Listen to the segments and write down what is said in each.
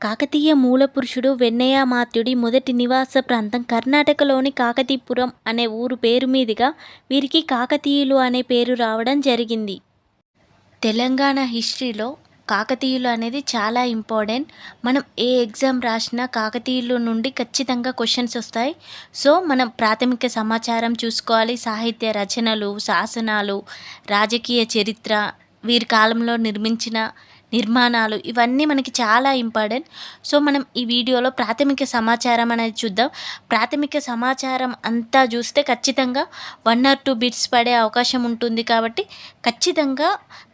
కాకతీయ మూలపురుషుడు వెన్నయామాత్యుడి మొదటి నివాస ప్రాంతం కర్ణాటకలోని కాకతీపురం అనే ఊరు పేరు మీదుగా వీరికి కాకతీయులు అనే పేరు రావడం జరిగింది. తెలంగాణ హిస్టరీలో కాకతీయులు అనేది చాలా ఇంపార్టెంట్. మనం ఏ ఎగ్జామ్ రాసినా కాకతీయుల నుండి ఖచ్చితంగా క్వశ్చన్స్ వస్తాయి. సో మనం ప్రాథమిక సమాచారం చూసుకోవాలి. సాహిత్య రచనలు, శాసనాలు, రాజకీయ చరిత్ర, వీరి కాలంలో నిర్మించిన నిర్మాణాలు ఇవన్నీ మనకి చాలా ఇంపార్టెంట్. సో మనం ఈ వీడియోలో ప్రాథమిక సమాచారం అనేది చూద్దాం. ప్రాథమిక సమాచారం అంతా చూస్తే ఖచ్చితంగా 1 or 2 బిట్స్ పడే అవకాశం ఉంటుంది. కాబట్టి ఖచ్చితంగా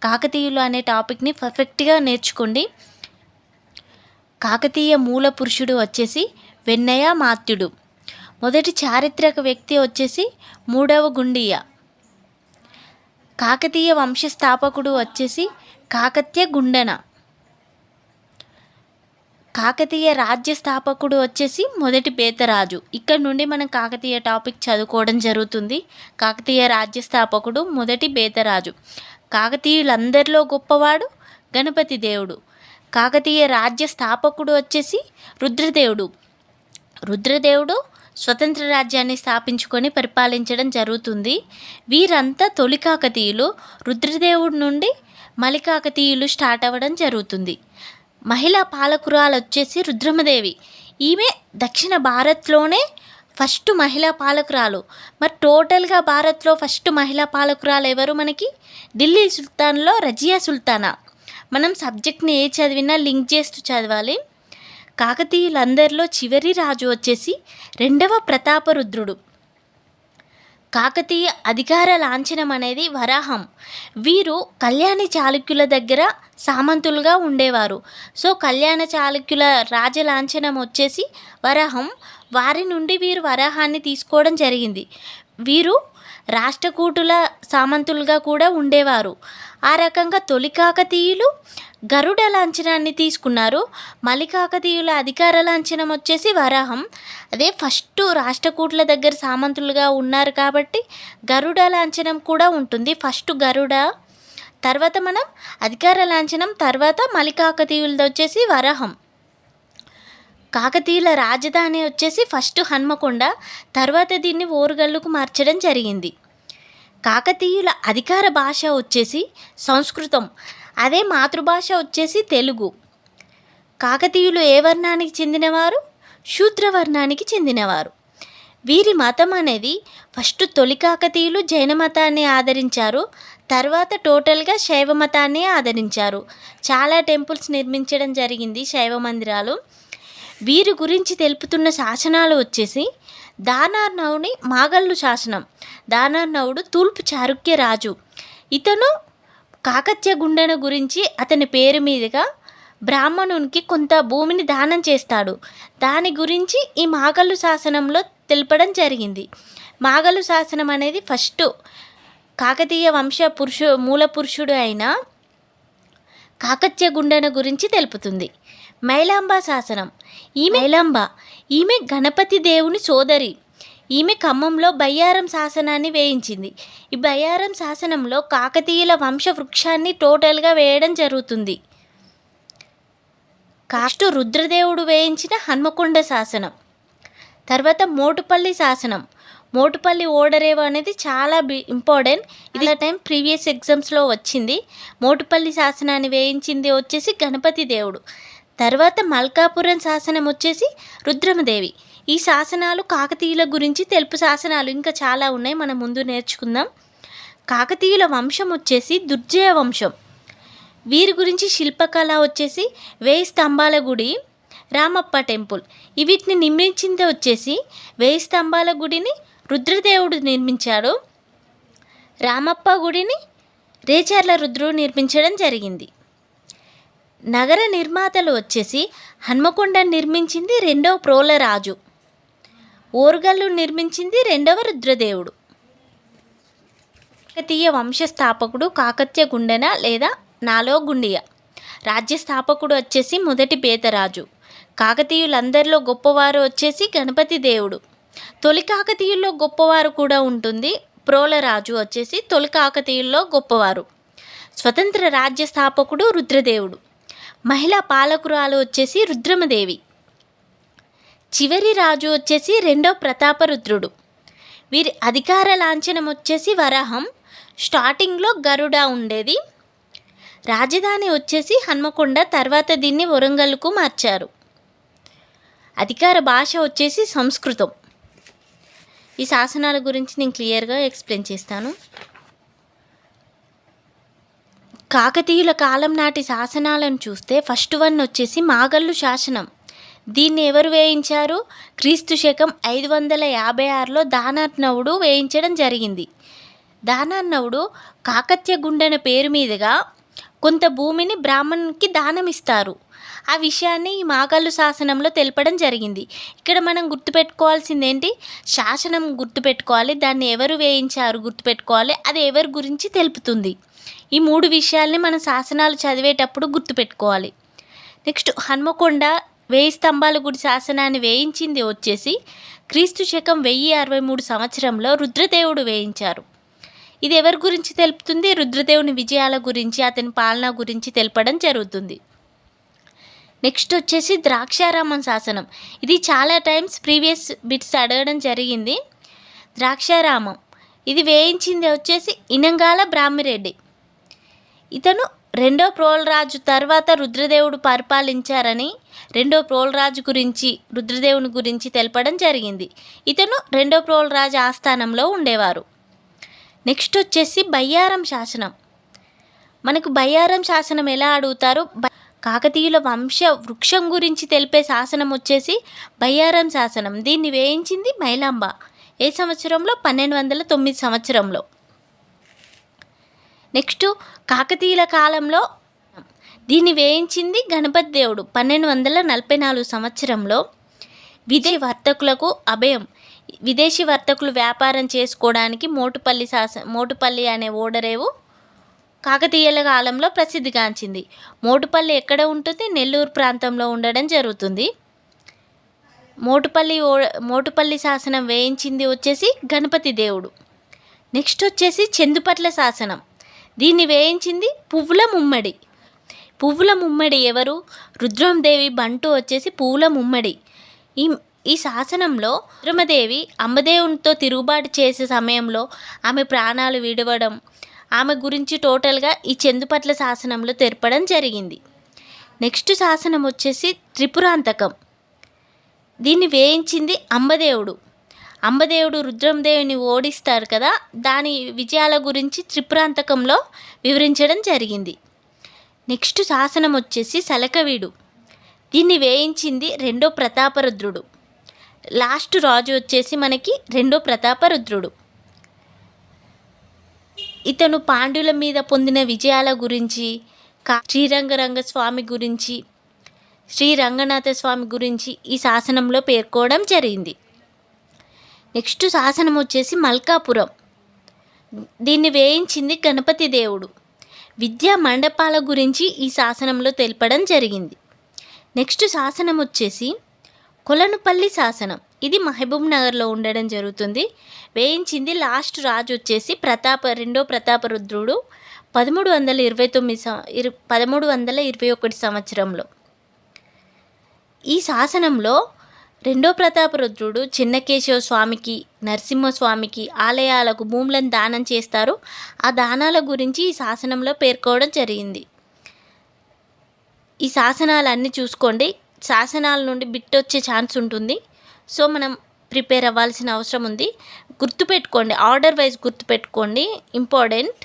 కాకతీయులు అనే టాపిక్ని పర్ఫెక్ట్గా నేర్చుకోండి. కాకతీయ మూల పురుషుడు వచ్చేసి వెన్నయామాత్యుడు. మొదటి చారిత్రక వ్యక్తి వచ్చేసి మూడవ గుండియ. కాకతీయ వంశస్థాపకుడు వచ్చేసి కాకత్య గుండన. కాకతీయ రాజ్య స్థాపకుడు వచ్చేసి మొదటి బేతరాజు. ఇక్కడ నుండి మనం కాకతీయ టాపిక్ చదువుకోవడం జరుగుతుంది. కాకతీయ రాజ్య స్థాపకుడు మొదటి బేతరాజు. కాకతీయులందరిలో గొప్పవాడు గణపతి దేవుడు. కాకతీయ రాజ్య స్థాపకుడు వచ్చేసి రుద్రదేవుడు. రుద్రదేవుడు స్వతంత్ర రాజ్యాన్ని స్థాపించుకొని పరిపాలించడం జరుగుతుంది. వీరంతా తొలి కాకతీయులు. రుద్రదేవుడి నుండి మలి కాకతీయులు స్టార్ట్ అవ్వడం జరుగుతుంది. మహిళా పాలకురాలు వచ్చేసి రుద్రమదేవి. ఈమె దక్షిణ భారత్లోనే ఫస్ట్ మహిళా పాలకురాలు. మరి టోటల్గా భారత్లో ఫస్ట్ మహిళా పాలకురాలు ఎవరు? మనకి ఢిల్లీ సుల్తాన్లో రజియా సుల్తానా. మనం సబ్జెక్ట్ని ఏ చదివినా లింక్ చేస్తూ చదవాలి. కాకతీయులందరిలో చివరి రాజు వచ్చేసి రెండవ ప్రతాపరుద్రుడు. కాకతీయ అధికార లాంఛనం అనేది వరాహం. వీరు కళ్యాణి చాళుక్యుల దగ్గర సామంతులుగా ఉండేవారు. సో కళ్యాణ చాళుక్యుల రాజలాంఛనం వచ్చేసి వరాహం. వారి నుండి వీరు వరాహాన్ని తీసుకోవడం జరిగింది. వీరు రాష్ట్రకూటుల సామంతులుగా కూడా ఉండేవారు. ఆ రకంగా తొలి కాకతీయులు గరుడ లాంఛనాన్ని తీసుకున్నారు. మలి కాకతీయుల అధికార లాంఛనం వచ్చేసి వరాహం. అదే ఫస్ట్ రాష్ట్రకూట్ల దగ్గర సామంతులుగా ఉన్నారు కాబట్టి గరుడ లాంఛనం కూడా ఉంటుంది. ఫస్ట్ గరుడ, తర్వాత మనం అధికార లాంఛనం, తర్వాత మలి కాకతీయులది వచ్చేసి వరాహం. కాకతీయుల రాజధాని వచ్చేసి ఫస్ట్ హన్మకొండ, తర్వాత దీన్ని ఓరుగల్లుకు మార్చడం జరిగింది. కాకతీయుల అధికార భాష వచ్చేసి సంస్కృతం. అదే మాతృభాష వచ్చేసి తెలుగు. కాకతీయులు ఏ వర్ణానికి చెందినవారు? శూద్రవర్ణానికి చెందినవారు. వీరి మతం అనేది ఫస్ట్ తొలి కాకతీయులు జైన మతాన్ని ఆదరించారు. తర్వాత టోటల్గా శైవ మతాన్ని ఆదరించారు. చాలా టెంపుల్స్ నిర్మించడం జరిగింది, శైవ మందిరాలు. వీరి గురించి తెలుపుతున్న శాసనాలు వచ్చేసి దానార్నవుని మాగల్లు శాసనం. దానార్నవుడు తూర్పు చాళుక్య రాజు. ఇతను కాకత్య గుండెన గురించి అతని పేరు మీదుగా బ్రాహ్మణునికి కొంత భూమిని దానం చేస్తాడు. దాని గురించి ఈ మాగల్లు శాసనంలో తెలపడం జరిగింది. మాగల్లు శాసనం అనేది ఫస్ట్ కాకతీయ వంశ మూల పురుషుడు అయిన కాకత్య గుండెన గురించి తెలుపుతుంది. మైలాంబ శాసనం. ఈమె గణపతి దేవుని సోదరి. ఈమె ఖమ్మంలో బయ్యారం శాసనాన్ని వేయించింది. ఈ బయ్యారం శాసనంలో కాకతీయుల వంశ వృక్షాన్ని టోటల్గా వేయడం జరుగుతుంది. కాస్టు రుద్రదేవుడు వేయించిన హన్మకొండ శాసనం. తర్వాత మోటుపల్లి శాసనం. మోటుపల్లి ఓడరేవు అనేది చాలా ఇంపార్టెంట్. ఇది టైం ప్రీవియస్ ఎగ్జామ్స్లో వచ్చింది. మోటుపల్లి శాసనాన్ని వేయించింది వచ్చేసి గణపతి దేవుడు. తర్వాత మల్కాపురం శాసనం వచ్చేసి రుద్రమదేవి. ఈ శాసనాలు కాకతీయుల గురించి తెలుపు శాసనాలు. ఇంకా చాలా ఉన్నాయి, మనం ముందు నేర్చుకుందాం. కాకతీయుల వంశం వచ్చేసి దుర్జయ వంశం. వీరి గురించి శిల్పకళ వచ్చేసి 1000 స్తంభాల గుడి, రామప్ప టెంపుల్. వీటిని నిర్మించింది వచ్చేసి 1000 స్తంభాల గుడిని రుద్రదేవుడు నిర్మించాడు. రామప్ప గుడిని రేచర్ల రుద్రుడు నిర్మించడం జరిగింది. నగర నిర్మాతలు వచ్చేసి హన్మకొండ నిర్మించింది రెండవ ప్రోలరాజు. ఓరుగల్లు నిర్మించింది రెండవ రుద్రదేవుడు. కాకతీయ వంశస్థాపకుడు కాకత్య గుండెన లేదా నాలో గుండియ. రాజ్య స్థాపకుడు వచ్చేసి మొదటి బేతరాజు. కాకతీయులందరిలో గొప్పవారు వచ్చేసి గణపతి దేవుడు. తొలి కాకతీయుల్లో గొప్పవారు కూడా ఉంటుంది. ప్రోలరాజు వచ్చేసి తొలి కాకతీయుల్లో గొప్పవారు. స్వతంత్ర రాజ్య స్థాపకుడు రుద్రదేవుడు. మహిళా పాలకురాలు వచ్చేసి రుద్రమదేవి. చివరి రాజు వచ్చేసి రెండో ప్రతాపరుద్రుడు. వీరి అధికార లాంఛనం వచ్చేసి వరాహం. స్టార్టింగ్లో గరుడ ఉండేది. రాజధాని వచ్చేసి హన్మకొండ, తర్వాత దీన్ని వరంగల్కు మార్చారు. అధికార భాష వచ్చేసి సంస్కృతం. ఈ శాసనాల గురించి నేను క్లియర్గా ఎక్స్ప్లెయిన్ చేస్తాను. కాకతీయుల కాలం నాటి శాసనాలను చూస్తే ఫస్ట్ వన్ వచ్చేసి మాగల్లు శాసనం. దీన్ని ఎవరు వేయించారు? క్రీస్తు శకం 556లో దానార్ణవుడు వేయించడం జరిగింది. దానార్ణవుడు కాకత్య గుండెన పేరు మీదుగా కొంత భూమిని బ్రాహ్మణునికి దానం ఇస్తారు. ఆ విషయాన్ని ఈ మాగల్లు శాసనంలో తెలపడం జరిగింది. ఇక్కడ మనం గుర్తుపెట్టుకోవాల్సింది ఏంటి? శాసనం గుర్తుపెట్టుకోవాలి, దాన్ని ఎవరు వేయించారు గుర్తుపెట్టుకోవాలి, అది ఎవరి గురించి తెలుపుతుంది. ఈ 3 విషయాల్ని మనం శాసనాలు చదివేటప్పుడు గుర్తుపెట్టుకోవాలి. నెక్స్ట్ హన్మకొండ 1000 స్తంభాల గుడి శాసనాన్ని వేయించింది వచ్చేసి క్రీస్తు శకం 1063 సంవత్సరంలో రుద్రదేవుడు వేయించారు. ఇది ఎవరి గురించి తెలుపుతుంది? రుద్రదేవుని విజయాల గురించి, అతని పాలన గురించి తెలపడం జరుగుతుంది. నెక్స్ట్ వచ్చేసి ద్రాక్షారామం శాసనం. ఇది చాలా టైమ్స్ ప్రీవియస్ బిట్స్ అడగడం జరిగింది. ద్రాక్షారామం ఇది వేయించింది వచ్చేసి ఇనంగాల బ్రాహ్మిరెడ్డి. ఇతను రెండో ప్రోల్రాజు తర్వాత రుద్రదేవుడు పరిపాలించారని రెండో ప్రోల్రాజు గురించి, రుద్రదేవుని గురించి తెలపడం జరిగింది. ఇతను రెండో ప్రోల్రాజు ఆస్థానంలో ఉండేవారు. నెక్స్ట్ వచ్చేసి బయ్యారం శాసనం. మనకు బయ్యారం శాసనం ఎలా అడుగుతారు? కాకతీయుల వంశ వృక్షం గురించి తెలిపే శాసనం వచ్చేసి బయ్యారం శాసనం. దీన్ని వేయించింది మైలాంబ. ఏ సంవత్సరంలో? 1209 సంవత్సరంలో. నెక్స్ట్ కాకతీయుల కాలంలో దీన్ని వేయించింది గణపతి దేవుడు 1244 సంవత్సరంలో. విదేశీ వర్తకులకు అభయం. విదేశీ వర్తకులు వ్యాపారం చేసుకోవడానికి మోటుపల్లి అనే ఓడరేవు కాకతీయుల కాలంలో ప్రసిద్ధిగాంచింది. మోటుపల్లి ఎక్కడ ఉంటుంది? నెల్లూరు ప్రాంతంలో ఉండడం జరుగుతుంది. మోటుపల్లి శాసనం వేయించింది వచ్చేసి గణపతి దేవుడు. నెక్స్ట్ వచ్చేసి చందుపట్ల శాసనం. దీన్ని వేయించింది పువ్వుల ముమ్మడి. పువ్వుల ముమ్మడి ఎవరు? రుద్రమదేవి బంటు వచ్చేసి పువ్వుల ముమ్మడి. ఈ శాసనంలో రుద్రమదేవి అంబదేవునితో తిరుగుబాటు చేసే సమయంలో ఆమె ప్రాణాలు విడవడం, ఆమె గురించి టోటల్గా ఈ చందుపట్ల శాసనంలో తెలపడం జరిగింది. నెక్స్ట్ శాసనం వచ్చేసి త్రిపురాంతకం. దీన్ని వేయించింది అంబదేవుడు. అంబదేవుడు రుద్రమదేవిని ఓడిస్తారు కదా, దాని విజయాల గురించి త్రిపురాంతకంలో వివరించడం జరిగింది. నెక్స్ట్ శాసనం వచ్చేసి సలకవీడు. దీన్ని వేయించింది రెండో ప్రతాపరుద్రుడు. లాస్ట్ రాజు వచ్చేసి మనకి రెండో ప్రతాపరుద్రుడు. ఇతను పాండ్యుల మీద పొందిన విజయాల గురించి, శ్రీరంగరంగ స్వామి గురించి, శ్రీ రంగనాథ స్వామి గురించి ఈ శాసనంలో పేర్కోవడం జరిగింది. నెక్స్ట్ శాసనం వచ్చేసి మల్కాపురం. దీన్ని వేయించింది గణపతి దేవుడు. విద్యా మండపాల గురించి ఈ శాసనంలో తెలపడం జరిగింది. నెక్స్ట్ శాసనం వచ్చేసి కొలనుపల్లి శాసనం. ఇది మహబూబ్ నగర్లో ఉండడం జరుగుతుంది. వేయించింది లాస్ట్ రాజు వచ్చేసి రెండో ప్రతాపరుద్రుడు 1321 సంవత్సరంలో. ఈ శాసనంలో రెండో ప్రతాపరుద్రుడు చిన్నకేశవ స్వామికి, నరసింహస్వామికి ఆలయాలకు భూములను దానం చేస్తారు. ఆ దానాల గురించి ఈ శాసనంలో పేర్కోవడం జరిగింది. ఈ శాసనాలన్నీ చూసుకోండి. శాసనాల నుండి బిట్ వచ్చే ఛాన్స్ ఉంటుంది. సో మనం ప్రిపేర్ అవ్వాల్సిన అవసరం ఉంది. గుర్తుపెట్టుకోండి, ఆర్డర్ వైజ్ గుర్తుపెట్టుకోండి, ఇంపార్టెంట్.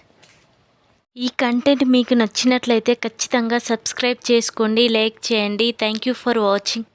ఈ కంటెంట్ మీకు నచ్చినట్లయితే ఖచ్చితంగా సబ్స్క్రైబ్ చేసుకోండి, లైక్ చేయండి. Thank you for watching.